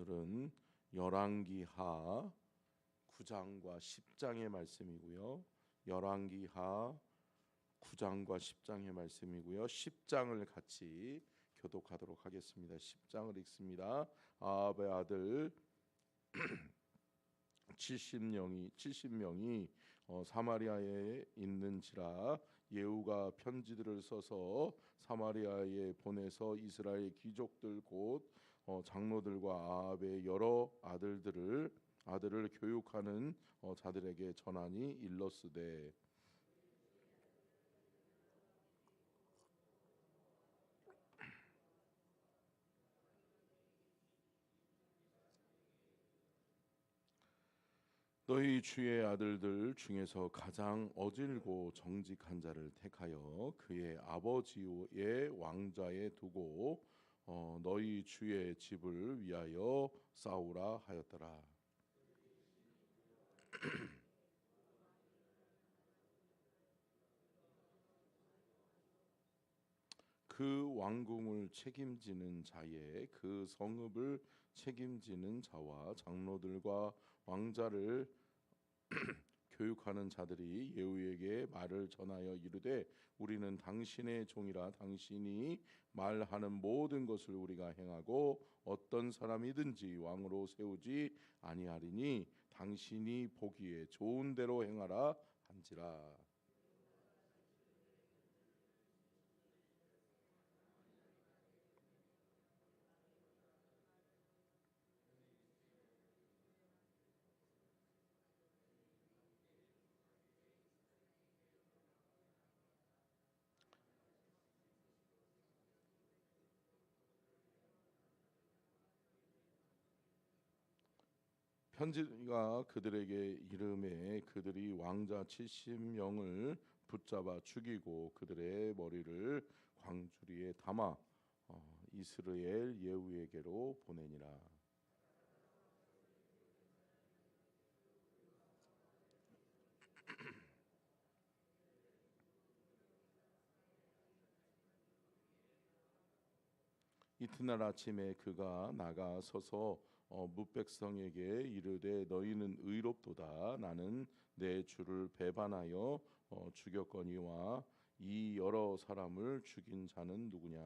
오늘은 열왕기하 9장과 10장의 말씀이고요. 열왕기하 9장과 10장의 말씀이고요. 10장을 같이 교독하도록 하겠습니다. 10장을 읽습니다. 아합의 아들 70명이 사마리아에 있는지라 예후가 편지들을 써서 사마리아에 보내서 이스라엘 귀족들 곧 장로들과 아합의 여러 아들을 교육하는 자들에게 전하니 일러스되 너희 주의 아들들 중에서 가장 어질고 정직한 자를 택하여 그의 아버지의 왕좌에 두고 너희 주의 집을 위하여 싸우라 하였더라. 그 왕궁을 책임지는 자의 그 성읍을 책임지는 자와 장로들과 왕자를 교육하는 자들이 예후에게 말을 전하여 이르되 우리는 당신의 종이라 당신이 말하는 모든 것을 우리가 행하고 어떤 사람이든지 왕으로 세우지 아니하리니 당신이 보기에 좋은 대로 행하라 한지라. 편지가 그들에게 이름에 그들이 왕자 70명을 붙잡아 죽이고 그들의 머리를 광주리에 담아 이스라엘 예후에게로 보내니라. 이튿날 아침에 그가 나가 서서 뭇백성에게 이르되 너희는 의롭도다. 나는 내 주를 배반하여 죽였거니와 이 여러 사람을 죽인 자는 누구냐.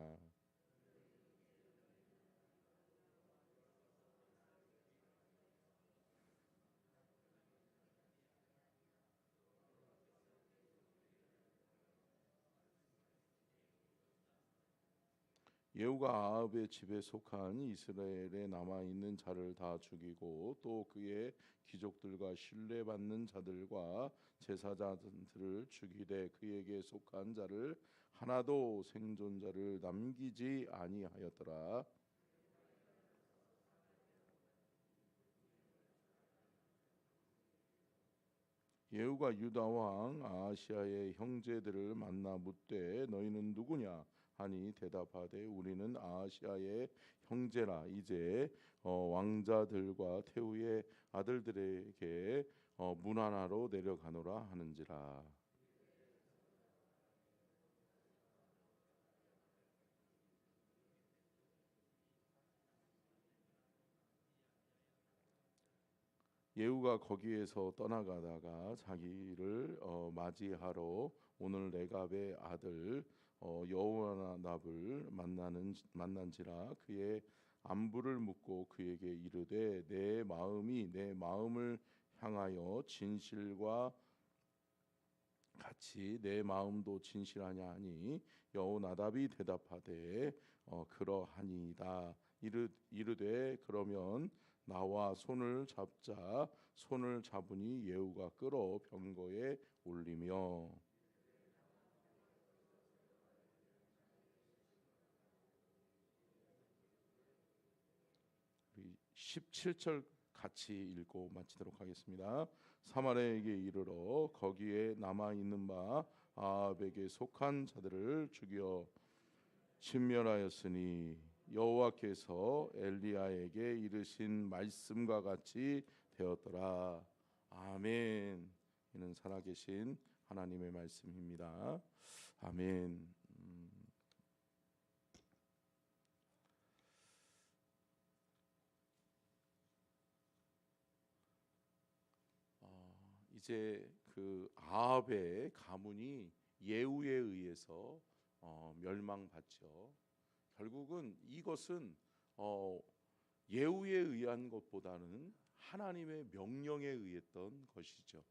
예후가 아합의 집에 속한 이스라엘에 남아 있는 자를 다 죽이고 또 그의 귀족들과 신뢰받는 자들과 제사장들을 죽이되 그에게 속한 자를 하나도 생존자를 남기지 아니하였더라. 예후가 유다 왕 아하시아의 형제들을 만나 묻되 너희는 누구냐 하니 대답하되 우리는 아하시아의 형제라. 이제 왕자들과 태후의 아들들에게 문하나로 내려가노라 하는지라. 예후가 거기에서 떠나가다가 자기를 맞이하러 오늘 레갑의 아들 여호와납을 만난지라. 그의 안부를 묻고 그에게 이르되 내 마음이 내 마음을 향하여 진실과 같이 내 마음도 진실하냐 하니 여호나답이 대답하되 그러하니이다. 이르되 그러면 나와 손을 잡자. 손을 잡으니 예후가 끌어 병거에 올리며 17절 같이 읽고 마치도록 하겠습니다. 사마리아에게 이르러 거기에 남아 있는 바 아합에게 속한 자들을 죽여 진멸하였으니 여호와께서 엘리야에게 이르신 말씀과 같이 되었더라. 아멘. 이는 살아계신 하나님의 말씀입니다. 아멘. 이제 그 아합의 가문이 예후에 의해서 멸망받죠. 결국은 이것은 예후에 의한 것보다는 하나님의 명령에 의했던 것이죠.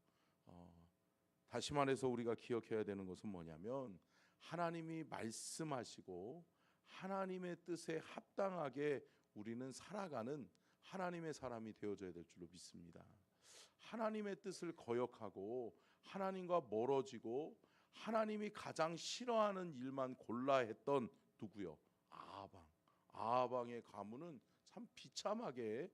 다시 말해서 우리가 기억해야 되는 것은 뭐냐면 하나님이 말씀하시고 하나님의 뜻에 합당하게 우리는 살아가는 하나님의 사람이 되어져야 될 줄로 믿습니다. 하나님의 뜻을 거역하고 하나님과 멀어지고 하나님이 가장 싫어하는 일만 골라 했던 누구요? 아합왕의 가문은 참 비참하게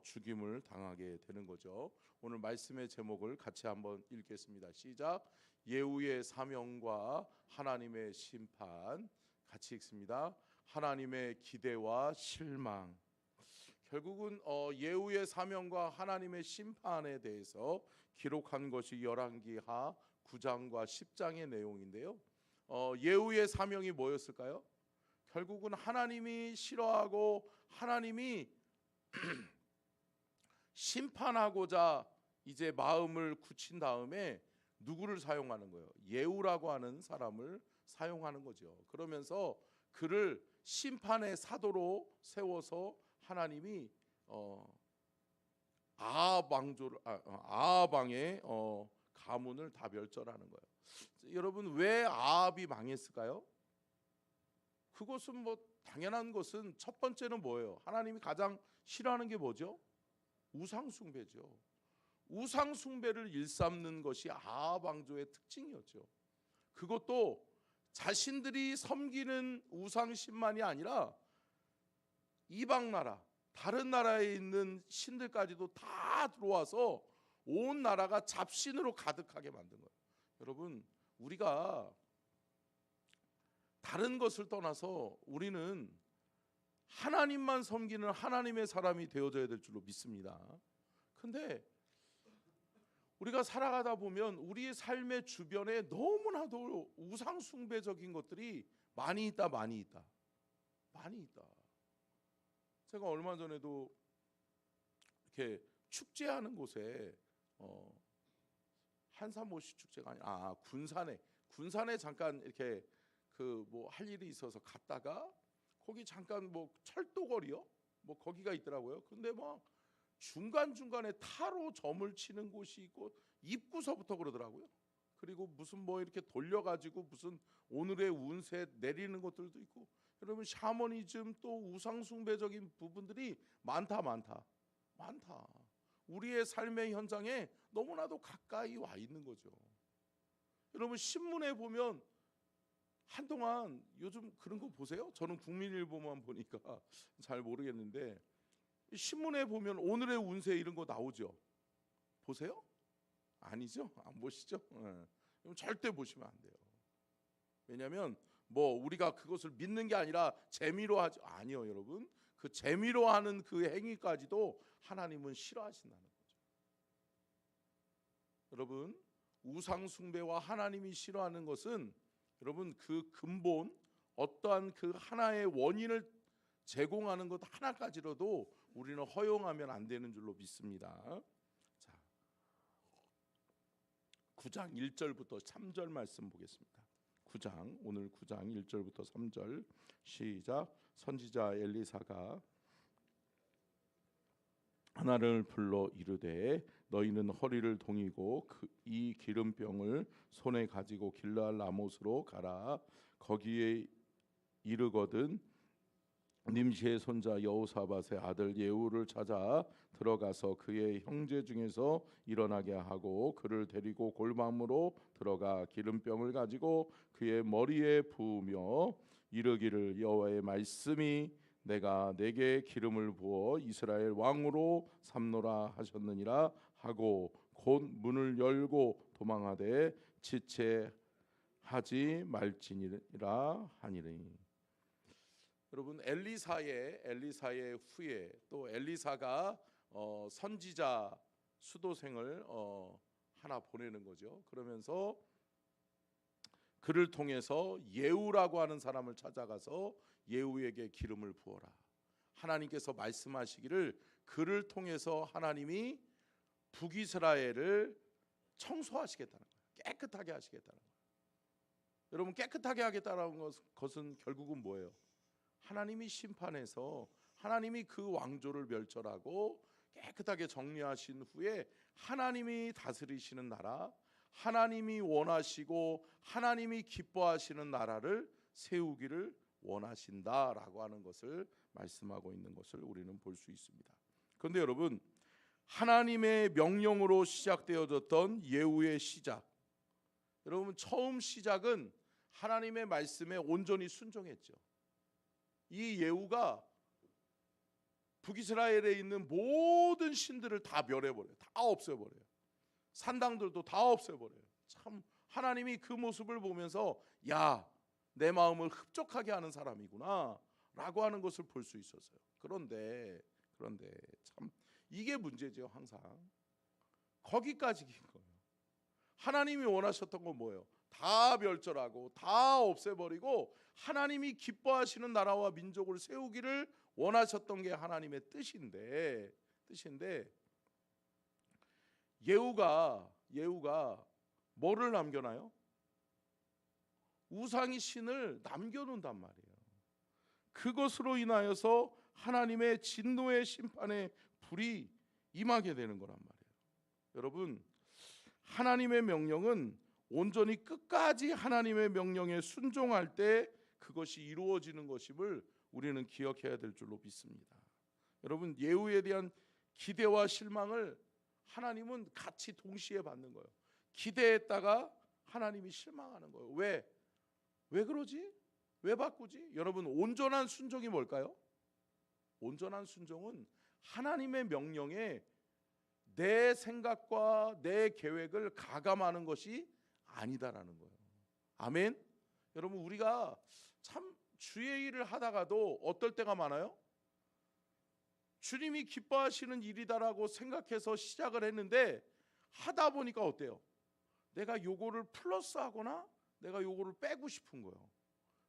죽임을 당하게 되는 거죠. 오늘 말씀의 제목을 같이 한번 읽겠습니다. 시작. 예후의 사명과 하나님의 심판. 같이 읽습니다. 하나님의 기대와 실망. 결국은 예후의 사명과 하나님의 심판에 대해서 기록한 것이 열왕기하 9장과 10장의 내용인데요. 예후의 사명이 뭐였을까요? 결국은 하나님이 싫어하고 하나님이 심판하고자 이제 마음을 굳힌 다음에 누구를 사용하는 거예요? 예후라고 하는 사람을 사용하는 거죠. 그러면서 그를 심판의 사도로 세워서 하나님이 아합왕의 가문을 다 멸절하는 거예요. 여러분, 왜 아합이 망했을까요? 그것은 뭐 당연한 것은 첫 번째는 뭐예요? 하나님이 가장 싫어하는 게 뭐죠? 우상숭배죠. 우상숭배를 일삼는 것이 아합 왕조의 특징이었죠. 그것도 자신들이 섬기는 우상신만이 아니라 이방 나라, 다른 나라에 있는 신들까지도 다 들어와서 온 나라가 잡신으로 가득하게 만든 거예요. 여러분, 우리가 다른 것을 떠나서 우리는 하나님만 섬기는 하나님의 사람이 되어져야 될 줄로 믿습니다. 근데 우리가 살아가다 보면 우리의 삶의 주변에 너무나도 우상숭배적인 것들이 많이 있다. 제가 얼마 전에도 이렇게 축제하는 곳에 한산모시 축제가 아니라 군산에 잠깐 이렇게 그 뭐 할 일이 있어서 갔다가 거기 잠깐 뭐 철도거리요? 뭐 거기가 있더라고요. 근데 막 중간중간에 타로 점을 치는 곳이 있고 입구서부터 그러더라고요. 그리고 무슨 뭐 이렇게 돌려가지고 무슨 오늘의 운세 내리는 것들도 있고, 여러분 샤머니즘 또 우상숭배적인 부분들이 많다. 우리의 삶의 현장에 너무나도 가까이 와 있는 거죠. 여러분 신문에 보면 한동안 요즘 그런 거 보세요? 저는 국민일보만 보니까 잘 모르겠는데 신문에 보면 오늘의 운세 이런 거 나오죠. 보세요? 아니죠? 안 보시죠? 절대 보시면 안 돼요. 왜냐하면 뭐 우리가 그것을 믿는 게 아니라 재미로 하죠. 아니요, 여러분. 그 재미로 하는 그 행위까지도 하나님은 싫어하신다는 거죠. 여러분, 우상 숭배와 하나님이 싫어하는 것은 여러분 그 근본 어떠한 그 하나의 원인을 제공하는 것 하나까지로도 우리는 허용하면 안 되는 줄로 믿습니다. 자, 9장 1절부터 3절 말씀 보겠습니다. 오늘 9장 1절부터 3절 시작. 선지자 엘리사가 하나를 불러 이르되 너희는 허리를 동이고 이 기름병을 손에 가지고 길르앗 라못으로 가라. 거기에 이르거든 님시의 손자 여호사밧의 아들 예후를 찾아 들어가서 그의 형제 중에서 일어나게 하고 그를 데리고 골방으로 들어가 기름병을 가지고 그의 머리에 부으며 이르기를 여호와의 말씀이 내가 내게 기름을 부어 이스라엘 왕으로 삼노라 하셨느니라 하고 곧 문을 열고 도망하되 지체하지 말지니라 하니니. 여러분 엘리사의 후에 또 엘리사가 선지자 수도생을 하나 보내는 거죠. 그러면서 그를 통해서 예후라고 하는 사람을 찾아가서 예후에게 기름을 부어라. 하나님께서 말씀하시기를 그를 통해서 하나님이 북이스라엘을 청소하시겠다는 거예요. 깨끗하게 하시겠다는 거예요. 여러분, 깨끗하게 하겠다는 것은 결국은 뭐예요? 하나님이 심판해서 하나님이 그 왕조를 멸절하고 깨끗하게 정리하신 후에 하나님이 다스리시는 나라, 하나님이 원하시고 하나님이 기뻐하시는 나라를 세우기를 원하신다라고 하는 것을 말씀하고 있는 것을 우리는 볼 수 있습니다. 그런데 여러분, 하나님의 명령으로 시작되어졌던 예후의 시작, 여러분 처음 시작은 하나님의 말씀에 온전히 순종했죠. 이 예후가 북이스라엘에 있는 모든 신들을 다 멸해버려요. 다 없애버려요. 산당들도 다 없애버려요. 참 하나님이 그 모습을 보면서 야, 내 마음을 흡족하게 하는 사람이구나 라고 하는 것을 볼 수 있었어요. 그런데 참 이게 문제죠. 항상 거기까지 긴 거예요. 하나님이 원하셨던 건 뭐예요? 다 멸절하고 다 없애버리고 하나님이 기뻐하시는 나라와 민족을 세우기를 원하셨던 게 하나님의 뜻인데 예후가 뭐를 남겨놔요? 우상의 신을 남겨놓는단 말이에요. 그것으로 인하여서 하나님의 진노의 심판의 불이 임하게 되는 거란 말이에요. 여러분, 하나님의 명령은 온전히 끝까지 하나님의 명령에 순종할 때 그것이 이루어지는 것임을 우리는 기억해야 될 줄로 믿습니다. 여러분, 예후에 대한 기대와 실망을 하나님은 같이 동시에 받는 거예요. 기대했다가 하나님이 실망하는 거예요. 왜 그러지? 왜 바꾸지? 여러분, 온전한 순종이 뭘까요? 온전한 순종은 하나님의 명령에 내 생각과 내 계획을 가감하는 것이 아니다라는 거예요. 아멘. 여러분, 우리가 참 주의 일을 하다가도 어떨 때가 많아요? 주님이 기뻐하시는 일이다라고 생각해서 시작을 했는데 하다 보니까 어때요? 내가 요거를 플러스하거나 내가 요거를 빼고 싶은 거예요.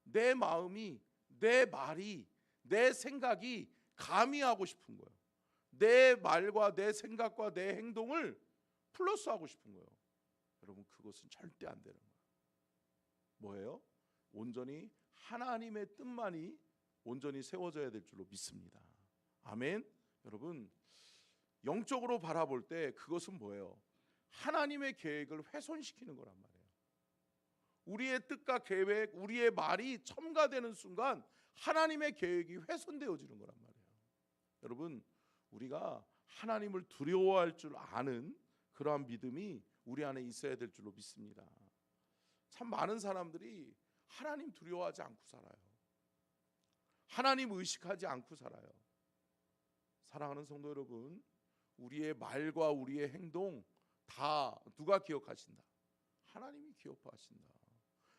내 마음이, 내 말이, 내 생각이 가미하고 싶은 거예요. 내 말과 내 생각과 내 행동을 플러스하고 싶은 거예요. 여러분, 그것은 절대 안 되는 거예요. 뭐예요? 온전히 하나님의 뜻만이 온전히 세워져야 될 줄로 믿습니다. 아멘. 여러분, 영적으로 바라볼 때 그것은 뭐예요? 하나님의 계획을 훼손시키는 거란 말이에요. 우리의 뜻과 계획, 우리의 말이 첨가되는 순간 하나님의 계획이 훼손되어지는 거란 말이에요. 여러분, 우리가 하나님을 두려워할 줄 아는 그러한 믿음이 우리 안에 있어야 될 줄로 믿습니다. 참 많은 사람들이 하나님 두려워하지 않고 살아요. 하나님 의식하지 않고 살아요. 사랑하는 성도 여러분, 우리의 말과 우리의 행동 다 누가 기억하신다? 하나님이 기억하신다.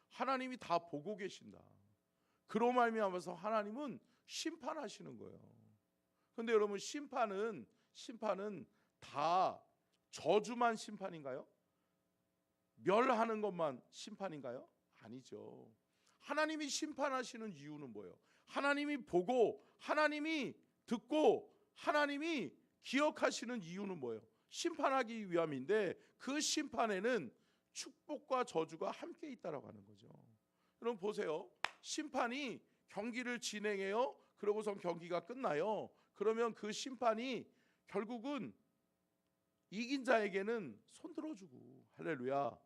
하나님이 다 보고 계신다. 그로 말미암아서 하나님은 심판하시는 거예요. 그런데 여러분, 심판은 다 저주만 심판인가요? 멸하는 것만 심판인가요? 아니죠. 하나님이 심판하시는 이유는 뭐예요? 하나님이 보고 하나님이 듣고 하나님이 기억하시는 이유는 뭐예요? 심판하기 위함인데 그 심판에는 축복과 저주가 함께 있다라고 하는 거죠. 여러분 보세요. 심판이 경기를 진행해요. 그러고선 경기가 끝나요. 그러면 그 심판이 결국은 이긴 자에게는 손들어주고 할렐루야.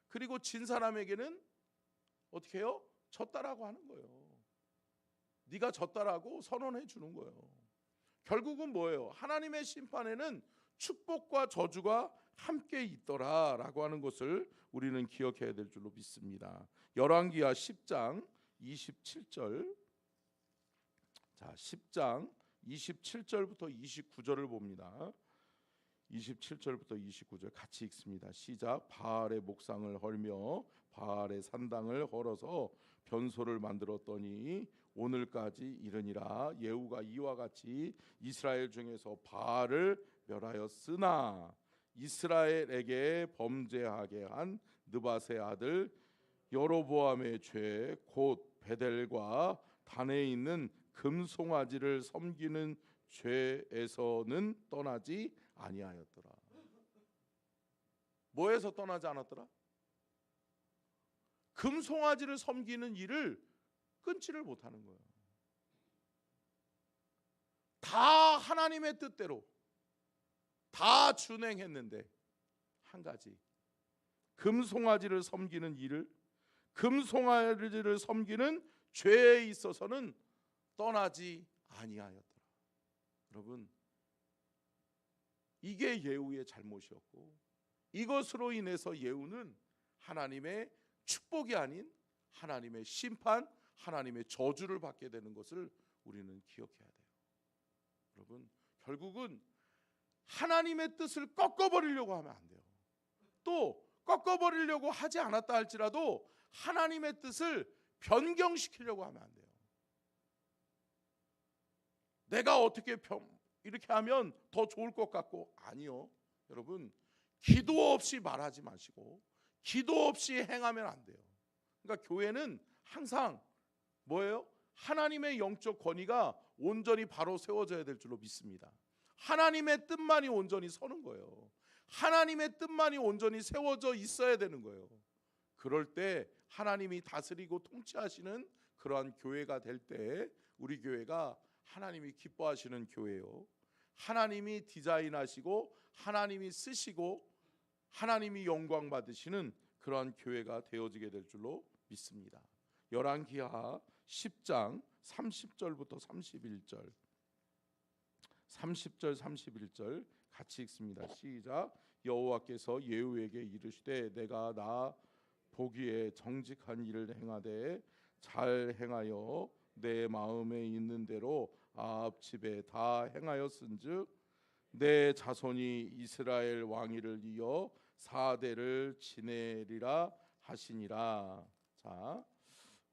그리고 진 사람에게는 어떻게 해요? 졌다라고 하는 거예요. 네가 졌다라고 선언해 주는 거예요. 결국은 뭐예요? 하나님의 심판에는 축복과 저주가 함께 있더라라고 하는 것을 우리는 기억해야 될 줄로 믿습니다. 열왕기하 10장 27절. 자, 10장 27절부터 29절을 봅니다. 27절부터 29절 같이 읽습니다. 시작. 바알의 목상을 헐며 바알의 산당을 헐어서 변소를 만들었더니 오늘까지 이르니라. 예후가 이와 같이 이스라엘 중에서 바알을 멸하였으나 이스라엘에게 범죄하게 한 느밧의 아들 여로보암의 죄 곧 베델과 단에 있는 금송아지를 섬기는 죄에서는 떠나지 아니하였더라. 뭐에서 떠나지 않았더라? 금송아지를 섬기는 일을 끊지를 못하는 거예요. 다 하나님의 뜻대로 다 준행했는데 한 가지, 금송아지를 섬기는 일을, 금송아지를 섬기는 죄에 있어서는 떠나지 아니하였더라. 여러분, 이게 예후의 잘못이었고, 이것으로 인해서 예후는 하나님의 축복이 아닌 하나님의 심판, 하나님의 저주를 받게 되는 것을 우리는 기억해야 돼요. 여러분, 결국은 하나님의 뜻을 꺾어버리려고 하면 안 돼요. 또 꺾어버리려고 하지 않았다 할지라도 하나님의 뜻을 변경시키려고 하면 안 돼요. 내가 어떻게 이렇게 하면 더 좋을 것 같고, 아니요. 여러분, 기도 없이 말하지 마시고 기도 없이 행하면 안 돼요. 그러니까 교회는 항상 뭐예요? 하나님의 영적 권위가 온전히 바로 세워져야 될 줄로 믿습니다. 하나님의 뜻만이 온전히 서는 거예요. 하나님의 뜻만이 온전히 세워져 있어야 되는 거예요. 그럴 때 하나님이 다스리고 통치하시는 그러한 교회가 될 때 우리 교회가 하나님이 기뻐하시는 교회요, 하나님이 디자인하시고 하나님이 쓰시고 하나님이 영광 받으시는 그러한 교회가 되어지게 될 줄로 믿습니다. 열왕기하 10장 30절부터 31절, 30절 31절 같이 읽습니다. 시작. 여호와께서 예후에게 이르시되 내가 나 보기에 정직한 일을 행하되 잘 행하여 내 마음에 있는 대로 아합 집에 다 행하였은즉 내 자손이 이스라엘 왕위를 이어 4대를 지내리라 하시니라. 자,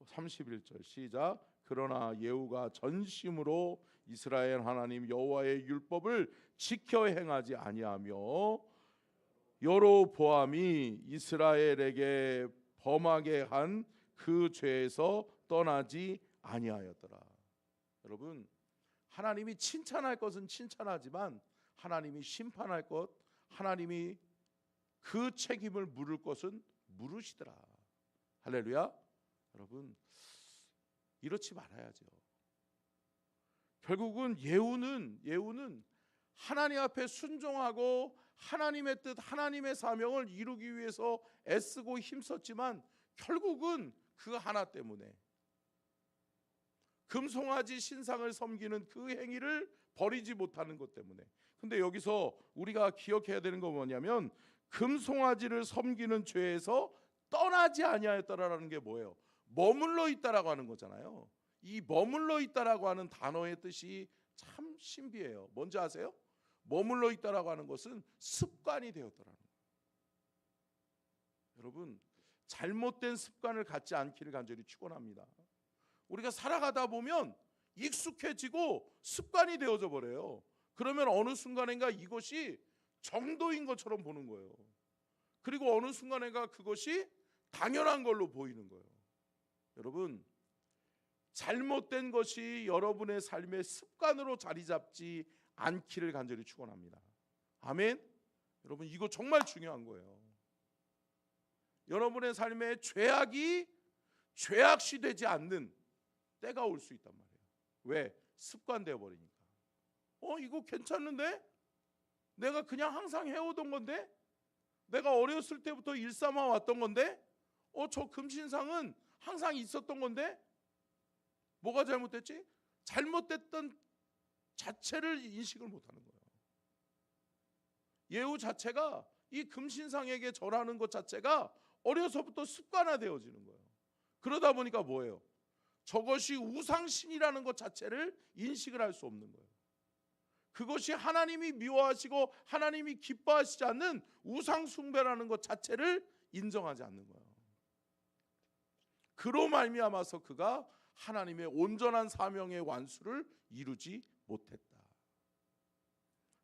31절 시작. 그러나 예후가 전심으로 이스라엘 하나님 여호와의 율법을 지켜 행하지 아니하며 여로보암이 이스라엘에게 범하게 한 그 죄에서 떠나지 아니하였더라. 여러분, 하나님이 칭찬할 것은 칭찬하지만 하나님이 심판할 것, 하나님이 그 책임을 물을 것은 물으시더라. 할렐루야. 여러분, 이렇지 말아야죠. 결국은 예후는 하나님 앞에 순종하고 하나님의 뜻, 하나님의 사명을 이루기 위해서 애쓰고 힘썼지만 결국은 그 하나 때문에, 금송아지 신상을 섬기는 그 행위를 버리지 못하는 것 때문에. 근데 여기서 우리가 기억해야 되는 건 뭐냐면 금송아지를 섬기는 죄에서 떠나지 아니하였다라는 게 뭐예요? 머물러 있다라고 하는 거잖아요. 이 머물러 있다라고 하는 단어의 뜻이 참 신비해요. 뭔지 아세요? 머물러 있다라고 하는 것은 습관이 되었더라는 거예요. 여러분, 잘못된 습관을 갖지 않기를 간절히 축원합니다. 우리가 살아가다 보면 익숙해지고 습관이 되어져 버려요. 그러면 어느 순간인가 이것이 정도인 것처럼 보는 거예요. 그리고 어느 순간인가 그것이 당연한 걸로 보이는 거예요. 여러분, 잘못된 것이 여러분의 삶의 습관으로 자리 잡지 않기를 간절히 축원합니다. 아멘. 여러분, 이거 정말 중요한 거예요. 여러분의 삶에 죄악이 죄악시 되지 않는 때가 올 수 있단 말이에요. 왜? 습관되어 버리니까. 이거 괜찮은데? 내가 그냥 항상 해오던 건데? 내가 어렸을 때부터 일삼아 왔던 건데? 저 금신상은 항상 있었던 건데? 뭐가 잘못됐지? 잘못됐던 자체를 인식을 못하는 거예요. 예후 자체가 이 금신상에게 절하는 것 자체가 어려서부터 습관화되어지는 거예요. 그러다 보니까 뭐예요? 저것이 우상신이라는 것 자체를 인식을 할 수 없는 거예요. 그것이 하나님이 미워하시고 하나님이 기뻐하시지 않는 우상숭배라는 것 자체를 인정하지 않는 거예요. 그로 말미암아서 그가 하나님의 온전한 사명의 완수를 이루지 못했다.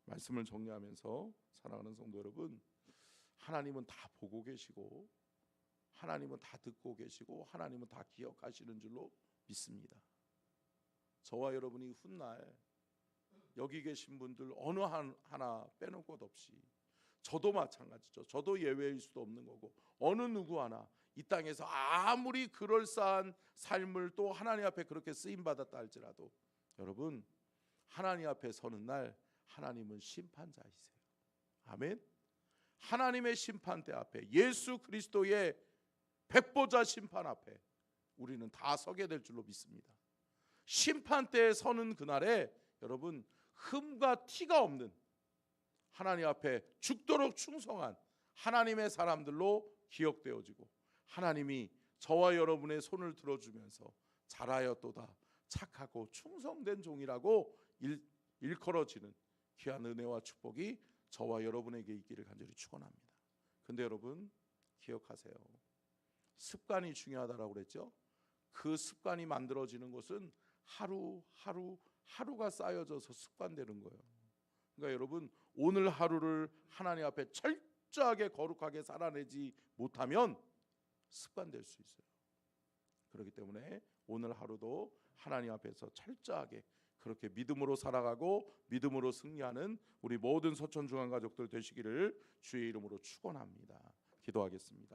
말씀을 정리하면서 사랑하는 성도 여러분, 하나님은 다 보고 계시고 하나님은 다 듣고 계시고 하나님은 다 기억하시는 줄로 믿습니다. 저와 여러분이 훗날 여기 계신 분들 어느 하나 빼놓을 것 없이 저도 마찬가지죠. 저도 예외일 수도 없는 거고, 어느 누구 하나 이 땅에서 아무리 그럴싸한 삶을 또 하나님 앞에 그렇게 쓰임 받았다 할지라도 여러분, 하나님 앞에 서는 날 하나님은 심판자이세요. 아멘. 하나님의 심판대 앞에, 예수 그리스도의 백보자 심판 앞에 우리는 다 서게 될 줄로 믿습니다. 심판대에 서는 그날에 여러분, 흠과 티가 없는 하나님 앞에 죽도록 충성한 하나님의 사람들로 기억되어지고, 하나님이 저와 여러분의 손을 들어주면서 잘하였도다 착하고 충성된 종이라고 일컬어지는 귀한 은혜와 축복이 저와 여러분에게 있기를 간절히 축원합니다. 근데 여러분 기억하세요. 습관이 중요하다라고 그랬죠. 그 습관이 만들어지는 것은 하루가 쌓여져서 습관되는 거예요. 그러니까 여러분, 오늘 하루를 하나님 앞에 철저하게 거룩하게 살아내지 못하면 습관될 수 있어요. 그렇기 때문에 오늘 하루도 하나님 앞에서 철저하게 그렇게 믿음으로 살아가고 믿음으로 승리하는 우리 모든 서천중앙 가족들 되시기를 주의 이름으로 축원합니다. 기도하겠습니다.